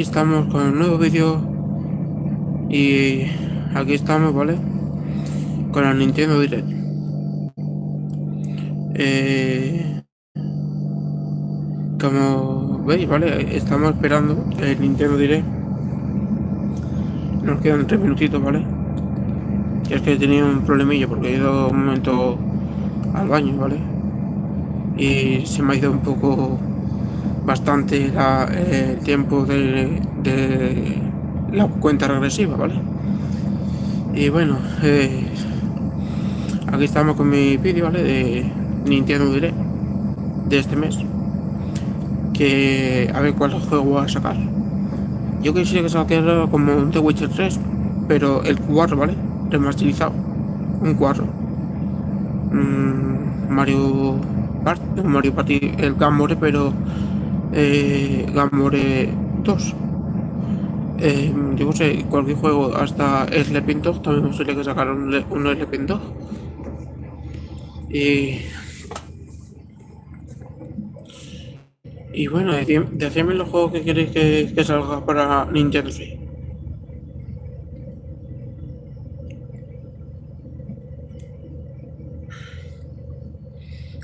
Estamos con un nuevo vídeo y aquí estamos, ¿vale? Con el Nintendo Direct. Como veis, ¿vale? Estamos esperando el Nintendo Direct. Nos quedan 3 minutitos, ¿vale? Y es que he tenido un problemilla porque he ido un momento al baño, ¿vale? Y se me ha ido un poco bastante el tiempo de la cuenta regresiva, ¿vale? Y bueno, aquí estamos con mi vídeo, ¿vale? De Nintendo Direct de este mes. Que a ver cuál juego va a sacar. Yo quisiera que sacara como un The Witcher 3, pero el 4, ¿vale? Remasterizado. Un 4. Mario Party, Mario Party, el Gamore, pero Gamore 2. Yo no sé, cualquier juego, hasta Sleeping Dog, también me gustaría que sacaran un Sleeping Dog. Y, y bueno, decidme los juegos que queréis que salga para Nintendo Switch.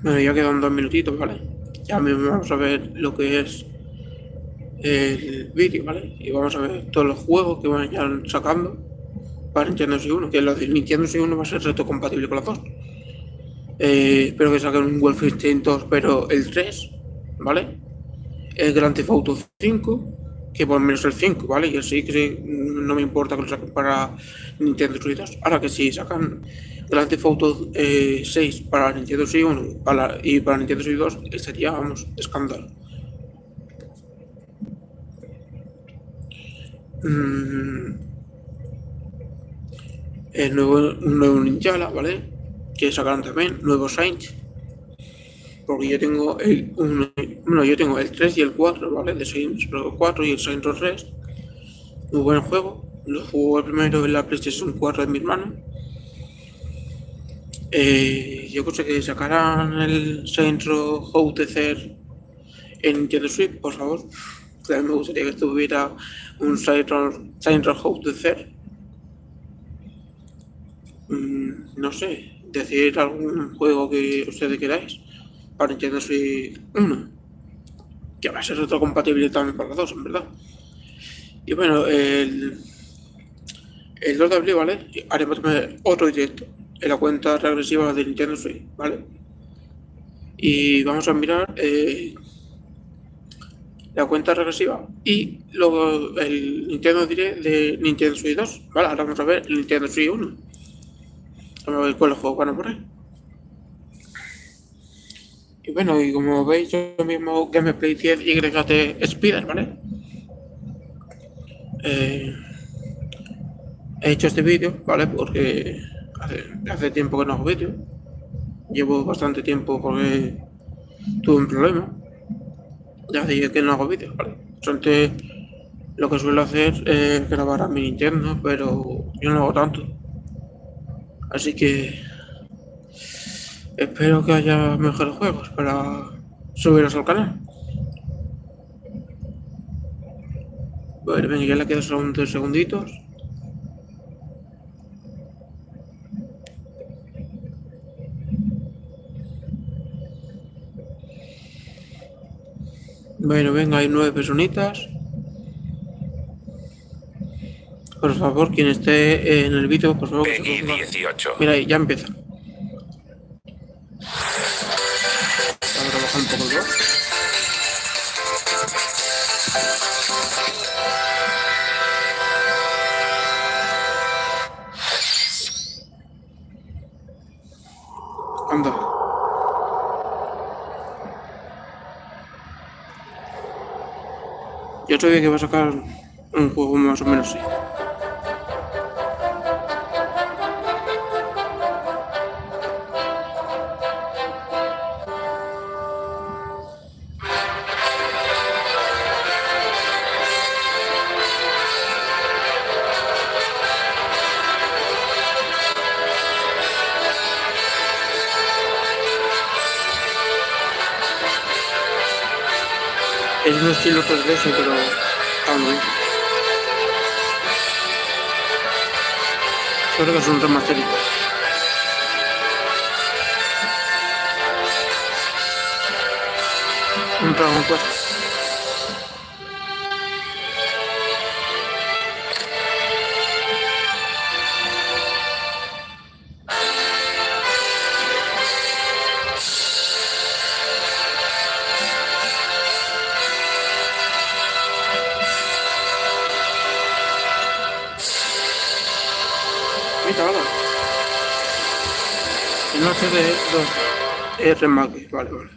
Bueno, ya quedan 2 minutitos, ¿vale? Ya mismo vamos a ver lo que es el vídeo, ¿vale? Y vamos a ver todos los juegos que vayan sacando para Nintendo Switch 1, que lo de Nintendo Switch 1 va a ser reto compatible con las dos. Espero que saquen un Wolfenstein 2, pero el 3, ¿vale? El Grand Theft Auto 5, que por lo menos el 5, ¿vale? Y así que no me importa que lo saquen para Nintendo Switch 2. Ahora que si sacan Grand Theft Auto 6 para Nintendo Switch 1 y para Nintendo Switch 2, sería, vamos, escándalo. Un nuevo Ninjala, ¿vale? Que sacarán también nuevos Saints. Porque yo tengo yo tengo el 3 y el 4, ¿vale? De Saints Row 4 y el Saints Row 3. Muy buen juego. Lo jugó primero en la PlayStation 4 de mi hermano. Yo creo que sacarán el Saints Row How en Nintendo Switch, por favor. También me gustaría que tuviera un Saints Row How no sé, decir algún juego que ustedes queráis para Nintendo Switch 1, que va a ser retrocompatible también para los dos, en verdad. Y bueno, el 2 de abril, ¿vale? Haremos otro directo en la cuenta regresiva de Nintendo Switch, ¿vale? Y vamos a mirar la cuenta regresiva y luego el Nintendo Direct de Nintendo Switch 2, ¿vale? Ahora vamos a ver el Nintendo Switch 1. Vamos a ver cuáles juegos van a poner. Y bueno, y como veis, yo mismo Gameplay 10 YT Spider, ¿vale? He hecho este vídeo, ¿vale? Porque hace tiempo que no hago vídeo. Llevo bastante tiempo porque tuve un problema. Ya hace que no hago vídeos, ¿vale? Antes lo que suelo hacer es grabar a mi Nintendo, pero yo no hago tanto. Así que espero que haya mejores juegos para subirlos al canal. Bueno, venga, ya le quedan solo 3 segunditos. Bueno, venga, hay 9 personitas. Por favor, quien esté en el vídeo, por favor. Peggy 18. Mira, ahí, ya empieza. Vamos a bajar un poco el voz. Anda. Yo sabía que iba a sacar un juego más o menos así. Es un estilo 3DS, pero muy bien. Creo que es un remasterito. Un Dragon Quest. Mira, ahora. Y noche de 2 remake. Vale, vale.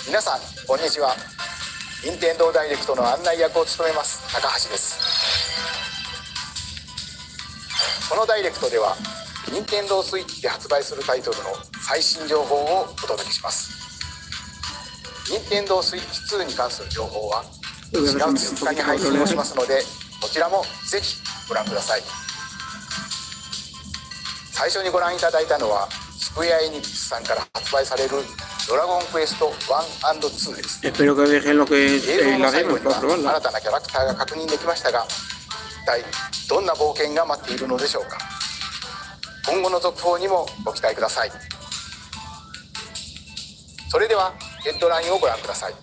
皆さんこんにちは。任天堂ダイレクトの案内役を務めます高橋です。このダイレクトでは任天堂スイッチで発売するタイトルの最新情報をお届けします。任天堂スイッチ2に関する情報は4月2日に配信をしますので、こちらもぜひご覧ください。最初にご覧いただいたのはスクエアエニックスさんから発売されるドラゴンクエスト 1&2 です。映像の最後には新たなキャラクターが確認できましたが、一体どんな冒険が待っているのでしょうか。今後の続報にもご期待ください。それではヘッドラインをご覧ください。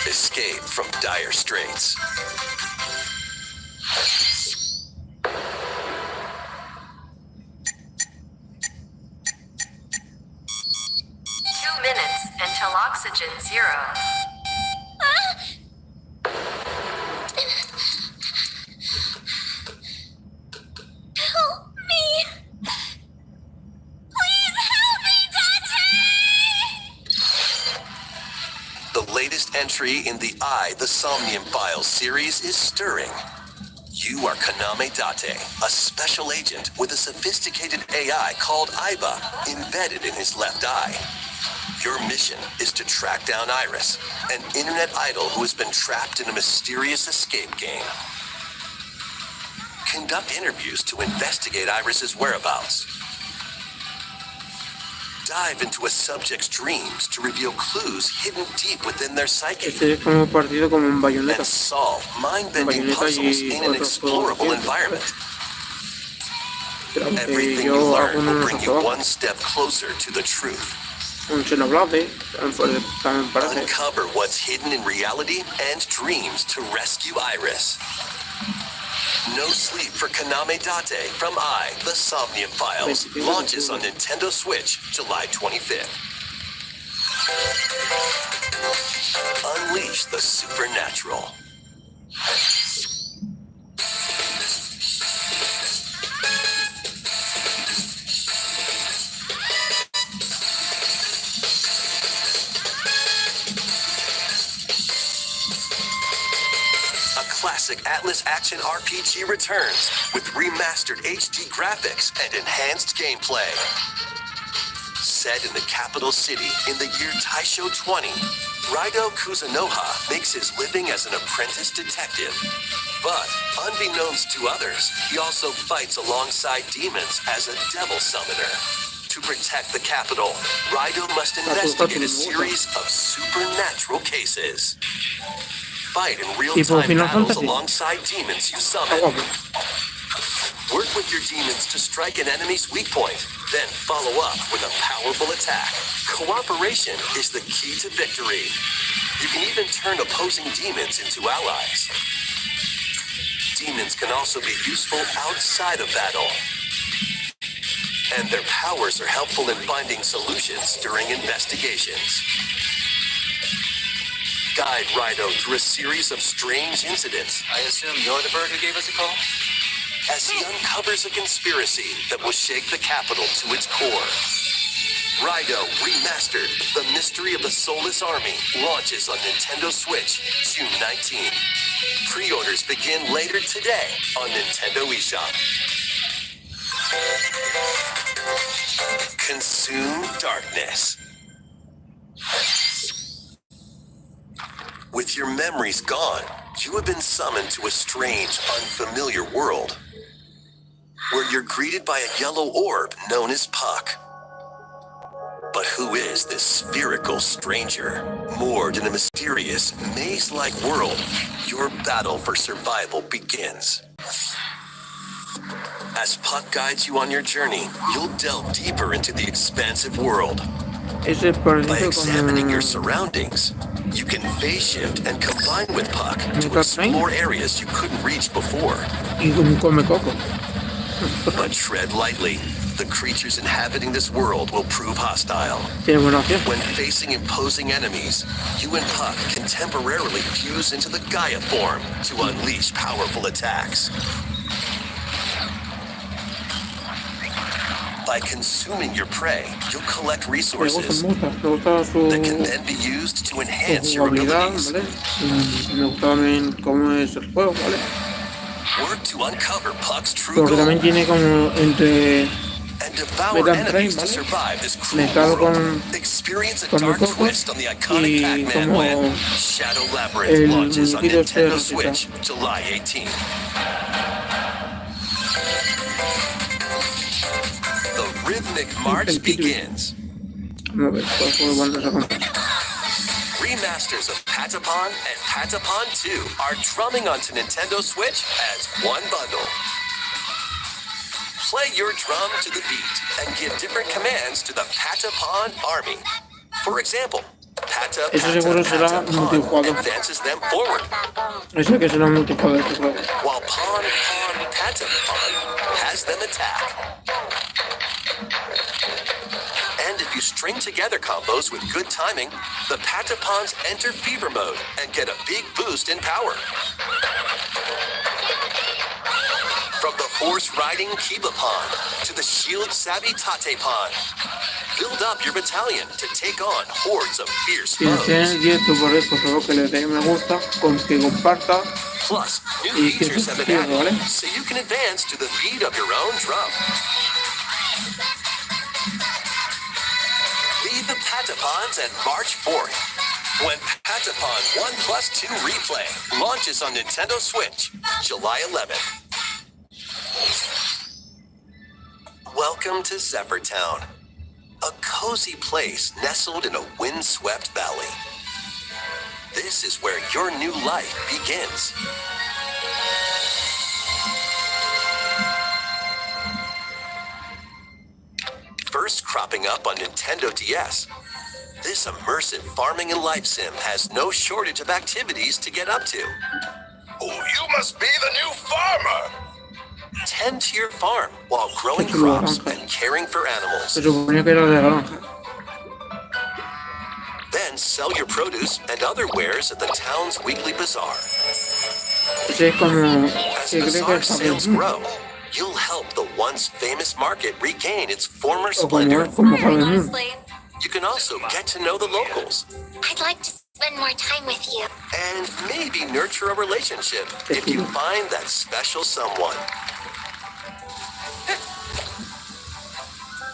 Escape from dire straits. Until oxygen 0. Help me! Please help me, Dante! The latest entry in the The Somnium Files series is stirring. You are Kaname Date, a special agent with a sophisticated AI called Aiba embedded in his left eye. Your mission is to track down Iris, an internet idol who has been trapped in a mysterious escape game. Conduct interviews to investigate Iris's whereabouts. Dive into a subject's dreams to reveal clues hidden deep within their psyche. Este es como partido como un Bayonetta. And solve mind-bending puzzles in an explorable environment. Everything you learn will bring you one step closer to the truth. Uncover what's hidden in reality and dreams to rescue Iris. No Sleep for Kaname Date from The Somnium Files launches on Nintendo Switch July 25th. Unleash the supernatural. Classic Atlas action RPG returns with remastered HD graphics and enhanced gameplay. Set in the capital city in the year Taisho 20, Raido Kuzunoha makes his living as an apprentice detective. But unbeknownst to others, he also fights alongside demons as a devil summoner. To protect the capital, Raido must investigate a series of supernatural cases. Fight in real-time battles alongside demons you summon. Work with your demons to strike an enemy's weak point, then follow up with a powerful attack. Cooperation is the key to victory. You can even turn opposing demons into allies. Demons can also be useful outside of battle. And their powers are helpful in finding solutions during investigations. Guide Raido through a series of strange incidents. I assume you're the bird who gave us a call? As he uncovers a conspiracy that will shake the capital to its core. Raido Remastered, The Mystery of the Soulless Army, launches on Nintendo Switch June 19. Pre-orders begin later today on Nintendo eShop. Consume darkness. With your memories gone, you have been summoned to a strange, unfamiliar world, where you're greeted by a yellow orb known as Puck. But who is this spherical stranger? Moored in a mysterious, maze-like world, your battle for survival begins. As Puck guides you on your journey, you'll delve deeper into the expansive world. By examining your surroundings, you can phase shift and combine with Puck to explore areas you couldn't reach before. But tread lightly. The creatures inhabiting this world will prove hostile. When facing imposing enemies, you and Puck can temporarily fuse into the Gaia form to unleash powerful attacks. By consuming your prey, you'll collect resources that can then be used to enhance your abilities. Work to uncover Puck's true goal and devour enemies to survive this cruel world. Experience a dark twist on the iconic Pac-Man when Shadow Labyrinth launches on Nintendo Switch July 18th. The rhythmic march begins. Remasters of Patapon and Patapon 2 are drumming onto Nintendo Switch as one bundle. Play your drum to the beat and give different commands to the Patapon army. For example, Pata, Pata, Patapon advances them forward, while Pawn, Pawn, Patapon has them attack. And if you string together combos with good timing, the Patapons enter fever mode and get a big boost in power. From the horse-riding Kibapon to the shield-savvy Tatepon, build up your battalion to take on hordes of fierce foes. Plus, new features have been added, so you can advance to the beat of your own drum. Lead the Patapons and march forth. When Patapon 1+2 Replay launches on Nintendo Switch, July 11th. Welcome to Zephyr Town, a cozy place nestled in a windswept valley. This is where your new life begins. First cropping up on Nintendo DS, this immersive farming and life sim has no shortage of activities to get up to. Oh, you must be the new farmer! Tend to your farm while growing crops and caring for animals. Then sell your produce and other wares at the town's weekly bazaar. As bazaar sales grow, you'll help the once famous market regain its former splendor. You can also get to know the locals. I'd like to spend more time with you. And maybe nurture a relationship if you find that special someone.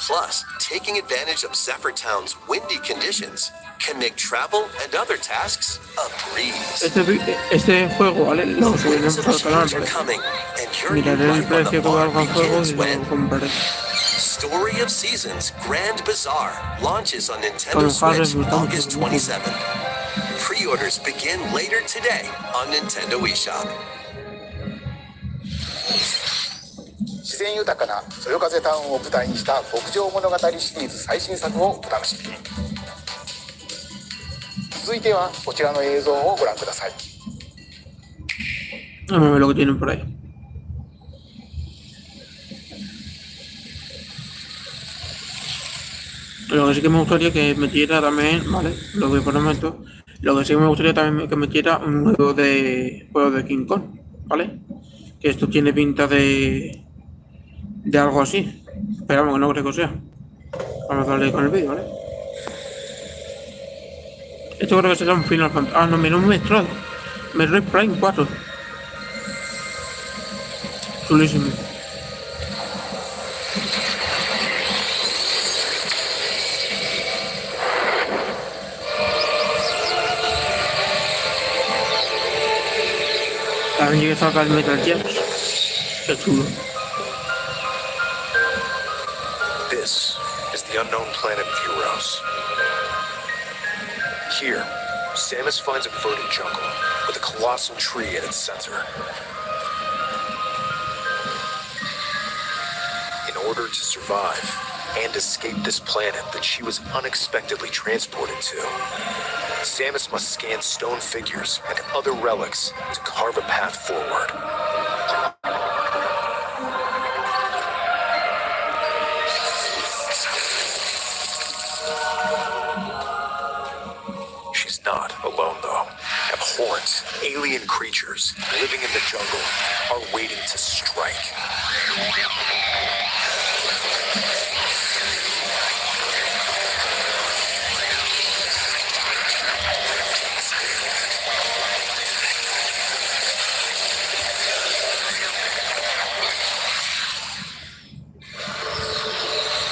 Plus, taking advantage of Zephyr Town's windy conditions can make travel and other tasks a breeze. Este juego, ¿vale? Lo subiremos al canal, ¿vale? Miraré el precio que valga el juego y lo compraré. Story of Seasons Grand Bazaar launches on Nintendo Switch August 27th. Pre-orders begin later today on Nintendo eShop. 自然豊かなそよ風タウンを舞台にした牧場物語シリーズ最新作をお楽しみに。続いてはこちらの映像をご覧ください。Vamos a ver lo que tienen por ahí. Lo que sí que me gustaría que metiera también, ¿vale? Lo que prometo. Lo que sí que me gustaría también que metiera un juego de King Kong, ¿vale? Que esto tiene pinta de algo así. Esperamos que no creo que sea. Vamos a darle con el vídeo, ¿vale? Esto creo que será un Final Fantasy. Ah, no, mira, un Metroid. Metroid Prime 4. Chulísimo. También llegué a sacar el Metal Gear. Qué chulo. This is the the unknown planet Vuros. Here, Samus finds a verdant jungle with a colossal tree in its center. In order to survive and escape this planet that she was unexpectedly transported to, Samus must scan stone figures and other relics to carve a path forward. She's not alone, though. Abhorrent, alien creatures living in the jungle are waiting to strike.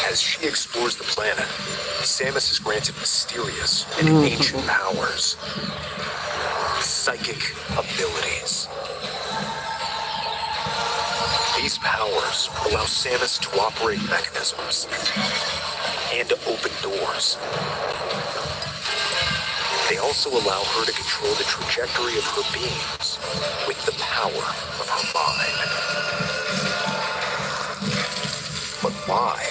As she explores the planet, Samus is granted mysterious and ancient powers. Psychic abilities. These powers allow Samus to operate mechanisms and to open doors. They also allow her to control the trajectory of her beings with the power of her mind. But why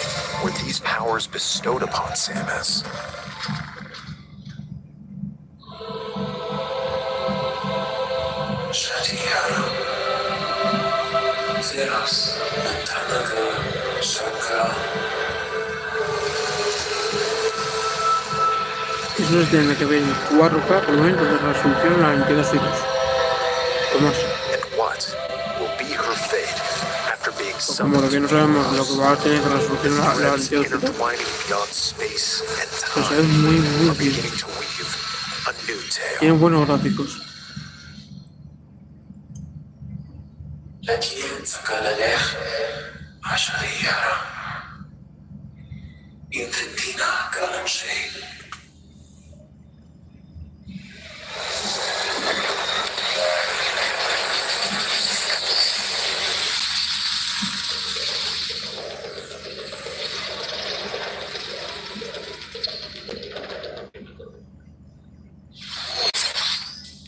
were these powers bestowed upon Samus? Eso se tiene que ver en 4K, por lo menos de resolución a 22 hilos. O más. Como lo que no sabemos lo que va a tener de resolución a 22 hilos. Pues es muy bien. Tiene buenos gráficos.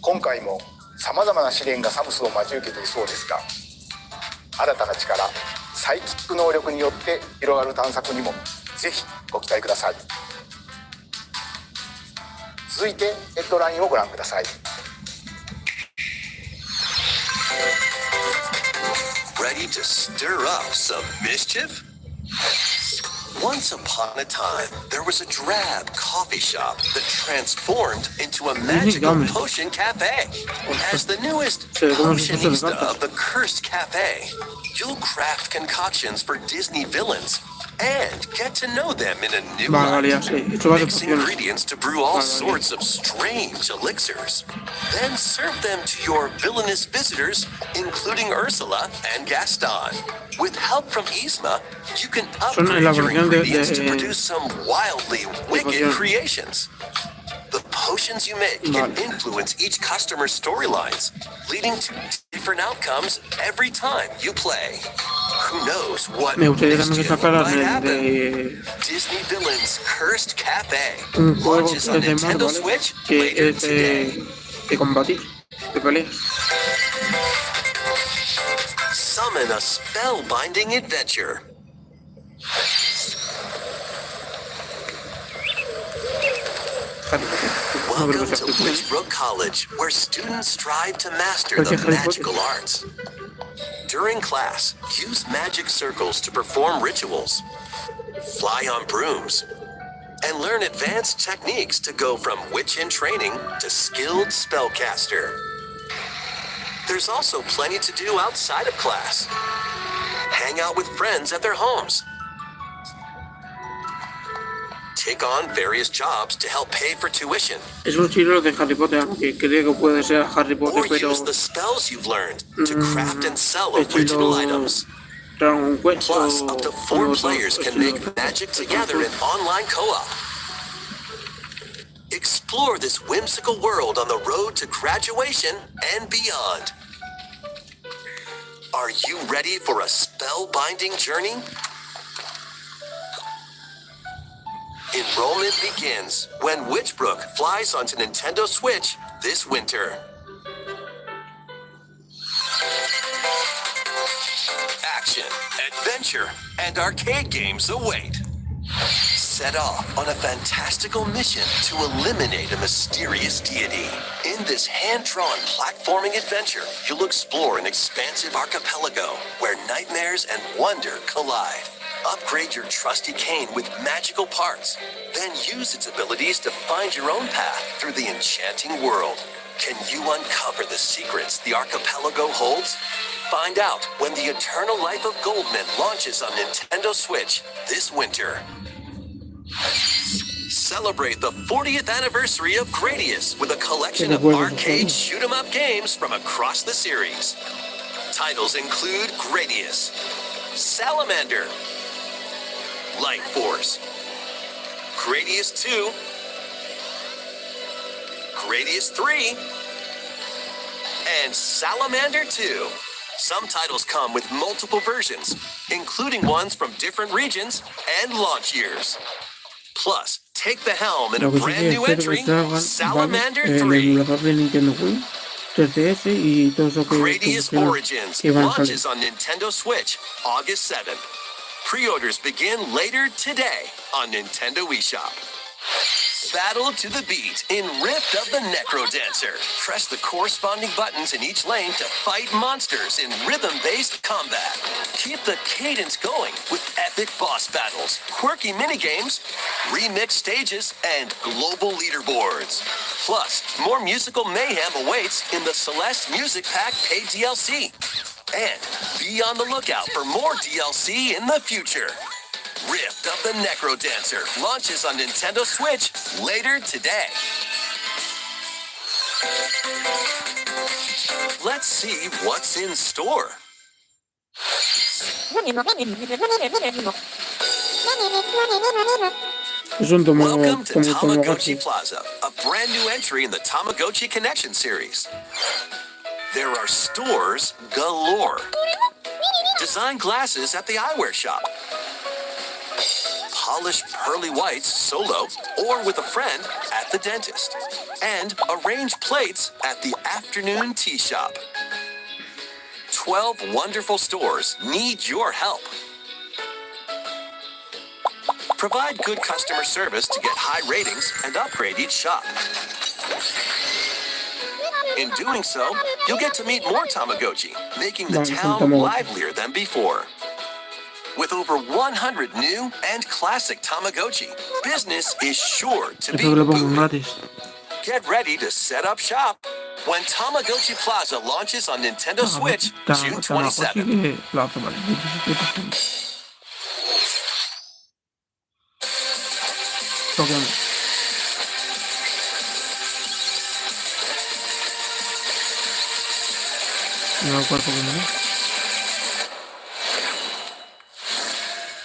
今回もさまざまな試練がサムスを待ち受けていそうですが、新たな力、サイキック能力によって広がる探索にもぜひご期待ください。続いてヘッドラインをご覧ください。Ready to stir up some mischief? Once upon a time, there was a drab coffee shop that transformed into a magical potion cafe. As the newest potionista of the cursed cafe, you'll craft concoctions for Disney villains and get to know them in a new light. Mix ingredients to brew all sorts of strange elixirs. Then serve them to your villainous visitors, including Ursula and Gaston. With help from Yzma, you can upgrade your ingredients to produce some wildly wicked creations. The potions you make can influence each customer's storylines, leading to different outcomes every time you play. Who knows what mischief might happen? Disney Villains Cursed Cafe launches on Nintendo Switch later today. Summon a spellbinding adventure. Welcome to Witchbrook College, where students strive to master the magical arts. During class, use magic circles to perform rituals, fly on brooms, and learn advanced techniques to go from witch in training to skilled spellcaster. There's also plenty to do outside of class. Hang out with friends at their homes. Take on various jobs to help pay for tuition. Es un estilo de Harry Potter, aunque creo que puede ser Harry Potter, or pero use the spells you've learned to craft and sell original items. Plus, up to 4 players can make magic together in online co-op. Explore this whimsical world on the road to graduation and beyond. Are you ready for a spellbinding journey? Enrollment begins when Witchbrook flies onto Nintendo Switch this winter. Action, adventure, and arcade games await. Set off on a fantastical mission to eliminate a mysterious deity. In this hand-drawn platforming adventure, you'll explore an expansive archipelago where nightmares and wonder collide. Upgrade your trusty cane with magical parts, then use its abilities to find your own path through the enchanting world. Can you uncover the secrets the archipelago holds? Find out when the Eternal Life of Goldman launches on Nintendo Switch this winter. Celebrate the 40th anniversary of Gradius with a collection of arcade shoot-'em-up games from across the series. Titles include Gradius, Salamander, Light Force, Gradius 2, Gradius 3, and Salamander 2. Some titles come with multiple versions, including ones from different regions and launch years. Plus, take the helm in a brand new entry, Salamander 3. Gradius Origins launches on Nintendo Switch August 7th. Pre-orders begin later today on Nintendo eShop. Battle to the beat in Rift of the Necrodancer. Press the corresponding buttons in each lane to fight monsters in rhythm-based combat. Keep the cadence going with epic boss battles, quirky minigames, remixed stages, and global leaderboards. Plus, more musical mayhem awaits in the Celeste Music Pack paid DLC. And be on the lookout for more DLC in the future. Rift of the Necrodancer launches on Nintendo Switch later today. Let's see what's in store. Welcome to Tamagotchi Plaza, a brand new entry in the Tamagotchi Connection series. There are stores galore. Design glasses at the eyewear shop. Polished pearly whites solo or with a friend at the dentist. And arrange plates at the afternoon tea shop. 12 wonderful stores need your help. Provide good customer service to get high ratings and upgrade each shop. In doing so, you'll get to meet more Tamagotchi, making the town livelier than before. With over 100 new and classic Tamagotchi, business is sure to be booming. Get ready to set up shop when Tamagotchi Plaza launches on Nintendo Switch June 27th.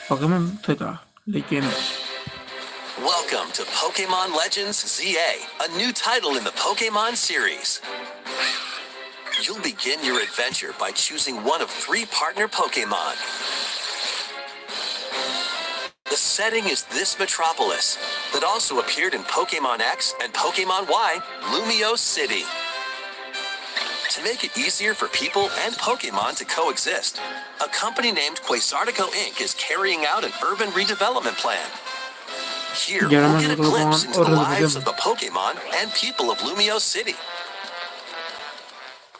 Pokémon Z, Leyendas. Welcome to Pokemon Legends ZA, a new title in the Pokemon series. You'll begin your adventure by choosing one of 3 partner Pokemon. The setting is this metropolis that also appeared in Pokemon X and Pokemon Y, Lumio City. To make it easier for people and Pokemon to coexist, a company named Quasartico Inc. is carrying out an urban redevelopment plan. Here, we'll get a glimpse into the lives of the Pokemon and people of Lumio City.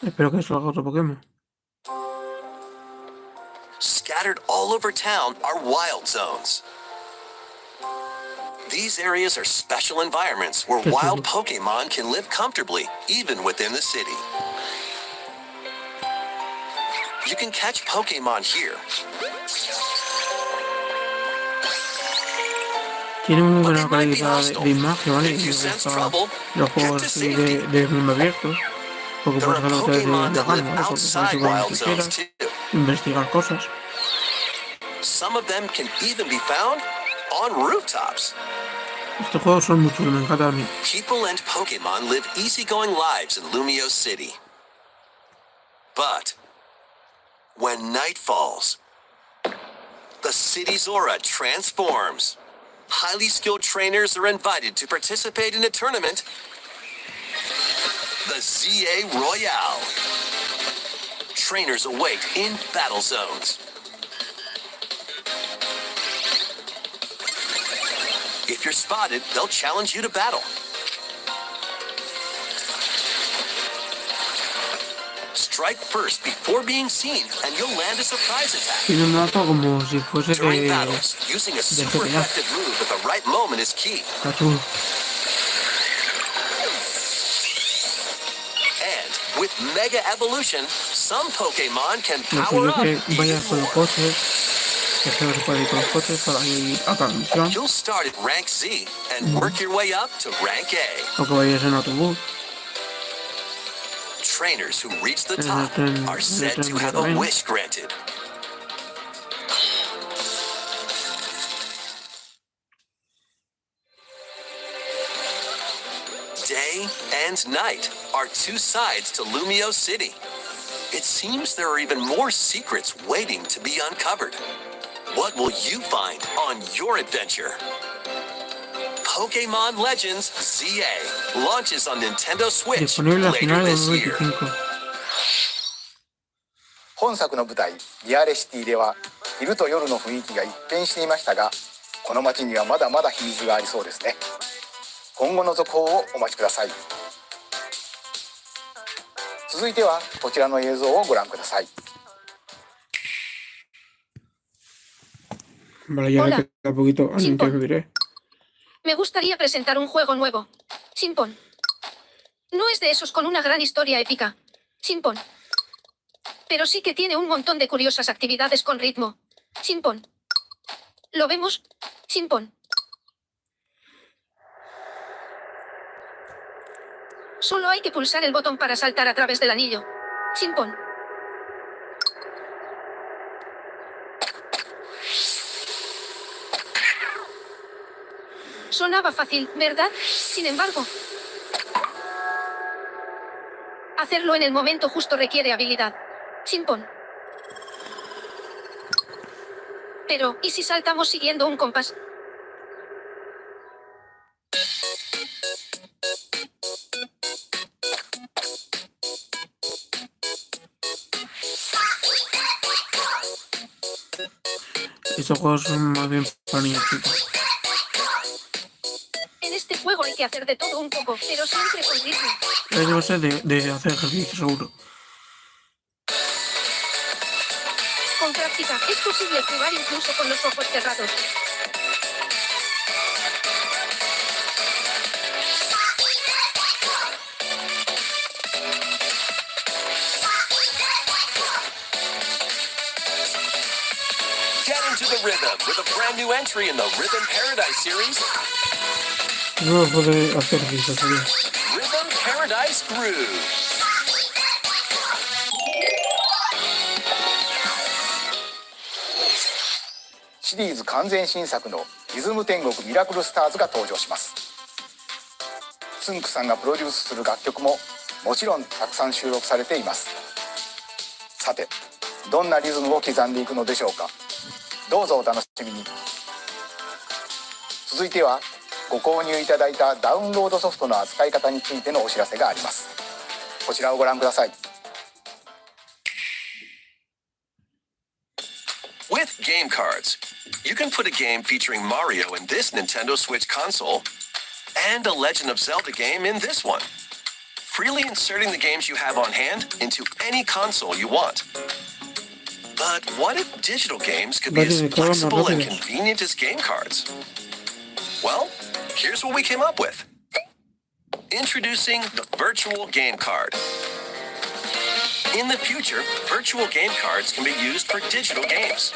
Espero que salga otro Pokémon. Scattered all over town are wild zones. These areas are special environments where wild Pokemon can live comfortably, even within the city. You can catch Pokemon here. Tiene muy buena calidad de imagen, ¿vale? Y los juegos así de mundo abierto. Porque puedes hacerlo a través de la gana, ¿vale? Porque puedes ir donde quieras, investigar cosas. Some of them can even be found on rooftops. Estos juegos son muy chulos, me encanta a mí. People and Pokemon live easygoing lives in Lumio City. But when night falls, the city's aura transforms. highly skilled trainers are invited to participate in a tournament, the ZA Royale. Trainers await in battle zones. If you're spotted, they'll challenge you to battle. Strike first before being seen, and you'll land a surprise attack. Tiene un mapa como si fuese During battles, using a super GTA. effective move at the right moment is key. Está chulo. And with Mega Evolution, some Pokemon can No power sé, up yo que even vayas con los more. coches, que se puede ir con los coches para ir a cada misión, You'll start at Rank Z and work your way up to Rank A. o que vayas en autobús. Trainers who reach the En el top tren- are en el said tren to de have a tren. wish granted. Day and night are two sides to Lumio City. It seems there are even more secrets waiting to be uncovered. What will you find on your adventure? Pokemon Legends ZA launches on Nintendo Switch Disponible a later finales de this year. 2025. 本作の舞台リアレシティでは昼と夜の雰囲気が一変していましたが、この街にはまだまだ秘密がありそうですね。今後の続報をお待ちください。続いてはこちらの映像をご覧ください。 Vale, ya Hola. le queda poquito al Chimpón. Nintendo Direct. Me gustaría presentar un juego nuevo. Chimpón. No es de esos con una gran historia épica. Chimpón. Pero sí que tiene un montón de curiosas actividades con ritmo. Chimpón. ¿Lo vemos? Chimpón. Solo hay que pulsar el botón para saltar a través del anillo. Chimpón. Sonaba fácil, ¿verdad? Sin embargo, hacerlo en el momento justo requiere habilidad. Chimpón. Pero, ¿y si saltamos siguiendo un compás? Estos juegos son más bien para niños chicos. En este juego hay que hacer de todo un poco, pero siempre con ritmo. Eso va a ser de hacer ejercicio, seguro. Con práctica, es posible jugar incluso con los ojos cerrados. Get into the rhythm with a brand new entry in the Rhythm Paradise series, No puede hacer ejercicio, seguro. Rhythm Paradise Groove. シリーズ完全新作のリズム天国ミラクルスターズが登場します。つんくさんがプロデュースする楽曲ももちろんたくさん収録されています。さて、どんなリズムを刻んでいくのでしょうか。どうぞお楽しみに。続いてはご購入いただいたダウンロードソフトの扱い方についてのお知らせがあります。こちらをご覧ください。 With game cards, you can put a game featuring Mario in this Nintendo Switch console and a Legend of Zelda game in this one, freely inserting the games you have on hand into any console you want. But what if digital games could be as flexible and convenient as game cards? Well, here's what we came up with. Introducing the Virtual Game Card. In the future, virtual game cards can be used for digital games.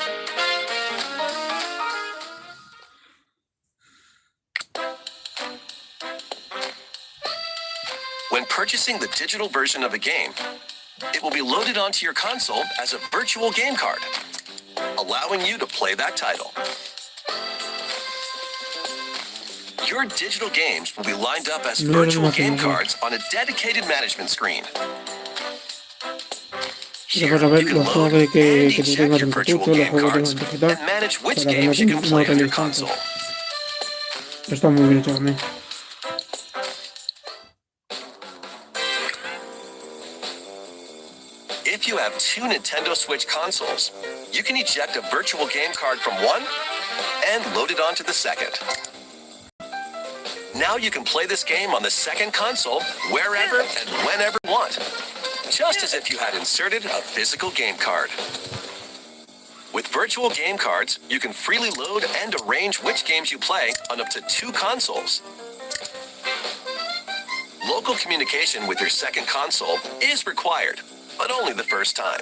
When purchasing the digital version of a game, it will be loaded onto your console as a virtual game card, allowing you to play that title. Your digital games will be lined up as virtual game cards on a dedicated management screen. Here, Pero para ver you can los load juegos que and tú eject tengas your en virtual cartucho, los game juegos que cards, tengas digital, and manage which para que games you no can play on your utilices tanto. console. Está muy bien hecho también. If you have two Nintendo Switch consoles, you can eject a virtual game card from one and load it onto the second. Now you can play this game on the second console wherever and whenever you want, just as if you had inserted a physical game card. With virtual game cards, you can freely load and arrange which games you play on up to two consoles. Local communication with your second console is required, but only the first time.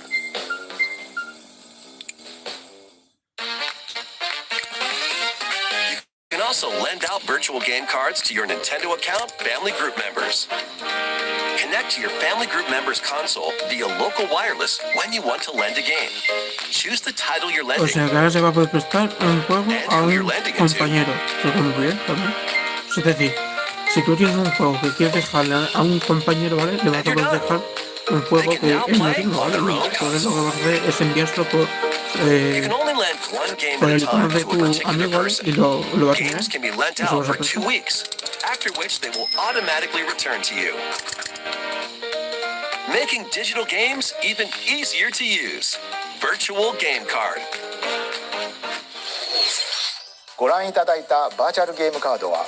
You can also lend out virtual game cards to your Nintendo account family group members. Connect to your family group members' console via local wireless when you want to lend a game. Choose the title you're lending. O sea que ahora se va a poder prestar un juego a un compañero. Que está muy bien también. Es decir, si tú tienes un juego que quieres dejarle a un compañero, ¿vale? Le vas a poder dejar un juego que él no tiene, ¿vale? Entonces lo que vas a hacer es enviárselo por el icono de tu amigo, ¿vale? Y lo vas a tener. Eso vas a prestar. After which they will automatically return to you. Making digital games even easier to use. Virtual Game Card. ご覧いただいたバーチャルゲームカードは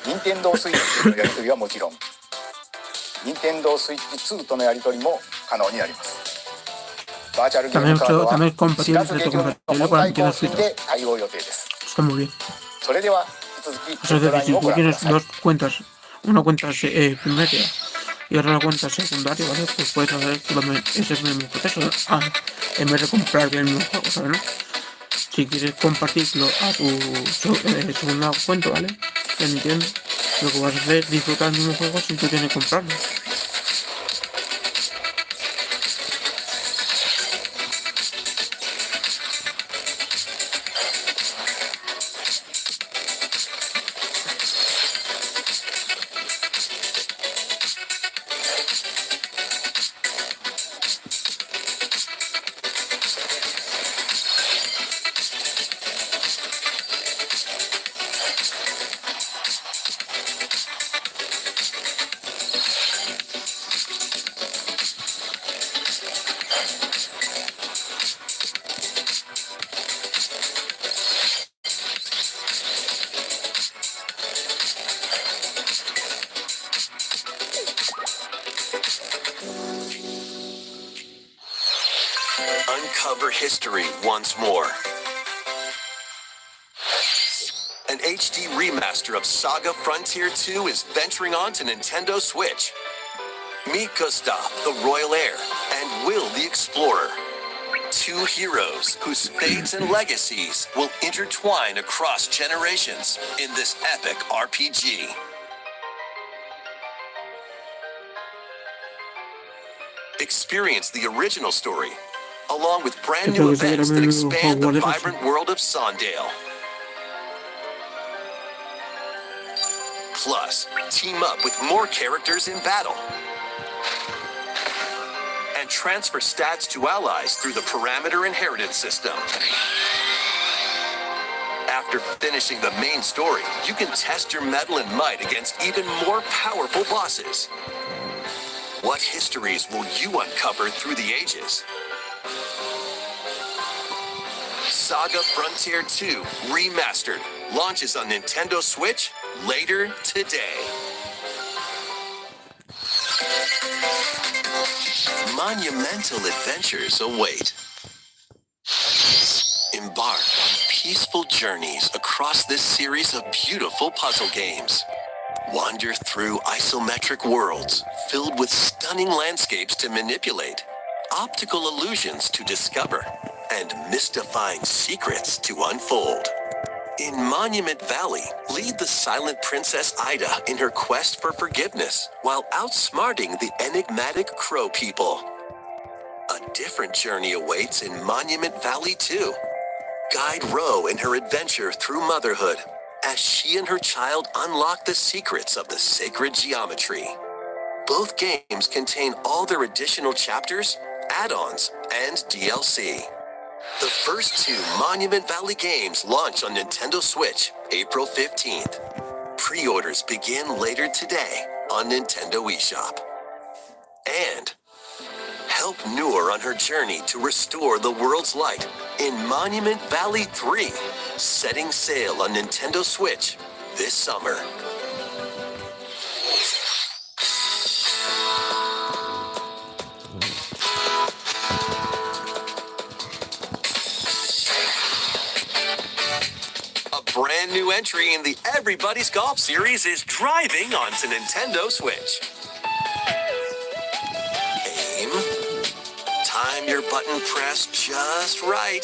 任天堂スイッチのやり取りはもちろん任天堂スイッチ2とのやり取りも可能になります。バーチャルゲームカードは4月下旬の本体更新で対応予定です。それでは引き続き O sea, si tú tienes dos cuentas, una cuenta primaria y otra cuenta secundaria, ¿vale? Pues puedes hacer ese mismo proceso en vez de comprar el mismo juego, ¿sabes? ¿No? Si quieres compartirlo a tu segunda cuenta, ¿vale? Entiendo. Lo que vas a hacer es disfrutar el mismo juego sin tú tienes que comprarlo. Uncover history once more. An HD remaster of Saga Frontier 2 is venturing on to Nintendo Switch. Meet Gustav, the Royal Heir, and Will the Explorer. Two heroes whose fates and legacies will intertwine across generations in this epic RPG. Experience the original story, along with brand new events that expand the vibrant world of Sondale. Plus, team up with more characters in battle. And transfer stats to allies through the parameter inheritance system. After finishing the main story, you can test your mettle and might against even more powerful bosses. What histories will you uncover through the ages? Saga Frontier 2 Remastered launches on Nintendo Switch later today. Monumental adventures await. Embark on peaceful journeys across this series of beautiful puzzle games. Wander through isometric worlds filled with stunning landscapes to manipulate, optical illusions to discover, and mystifying secrets to unfold. In Monument Valley, lead the silent Princess Ida in her quest for forgiveness while outsmarting the enigmatic Crow people. A different journey awaits in Monument Valley 2. Guide Ro in her adventure through motherhood as she and her child unlock the secrets of the sacred geometry. Both games contain all their additional chapters, add-ons, and DLC. The first two Monument Valley games launch on Nintendo Switch April 15th. Pre-orders begin later today on Nintendo eShop. And help Noor on her journey to restore the world's light in Monument Valley 3, setting sail on Nintendo Switch this summer. Brand new entry in the Everybody's Golf series is driving onto Nintendo Switch. Aim, time your button press just right,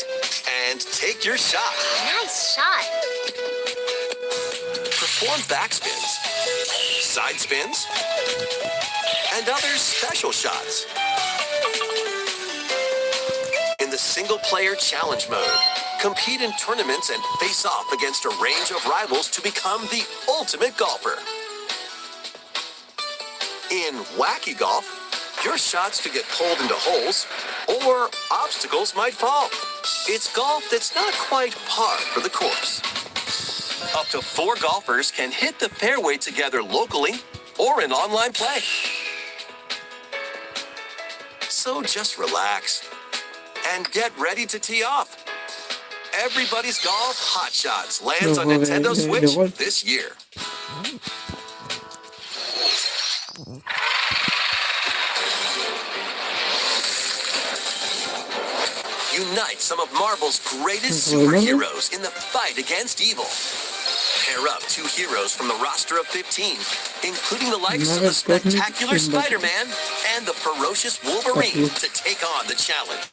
and take your shot. Nice shot. Perform backspins, side spins, and other special shots. In the single-player challenge mode, compete in tournaments and face off against a range of rivals to become the ultimate golfer. In Wacky Golf, your shots could get pulled into holes or obstacles might fall. It's golf that's not quite par for the course. Up to 4 golfers can hit the fairway together locally or in online play. So just relax and get ready to tee off. Everybody's Golf Hot Shots lands on Nintendo Switch this year. Unite some of Marvel's greatest superheroes in the fight against evil. Pair up 2 heroes from the roster of 15, including the likes of the spectacular Spider-Man and the ferocious Wolverine to take on the challenge.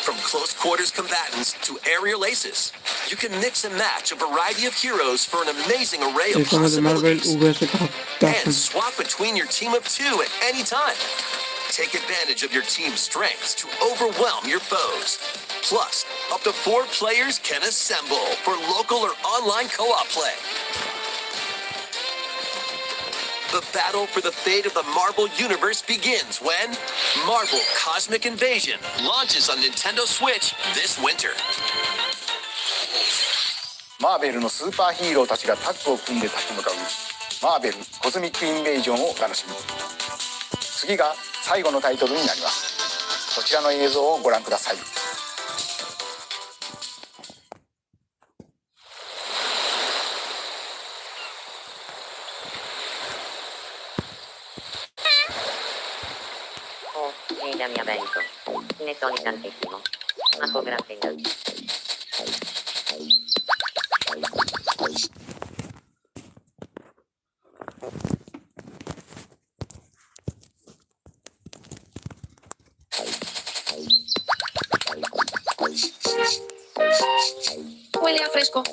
From close quarters combatants to aerial aces, you can mix and match a variety of heroes for an amazing array of possibilities. And swap between your team of 2 at any time. Take advantage of your team's strengths to overwhelm your foes. Plus, up to 4 players can assemble for local or online co-op play. The battle for the fate of the Marvel Universe begins when Marvel Cosmic Invasion launches on Nintendo Switch this winter. マーベルのスーパーヒーローたちがタッグを組んで立ち向かうマーベルコズミックインベージョンをお楽しみ。次が最後のタイトルになります。こちらの映像をご覧ください。Mi avvento, ne sono tantissimo, ma con gran pena. Huele a fresco.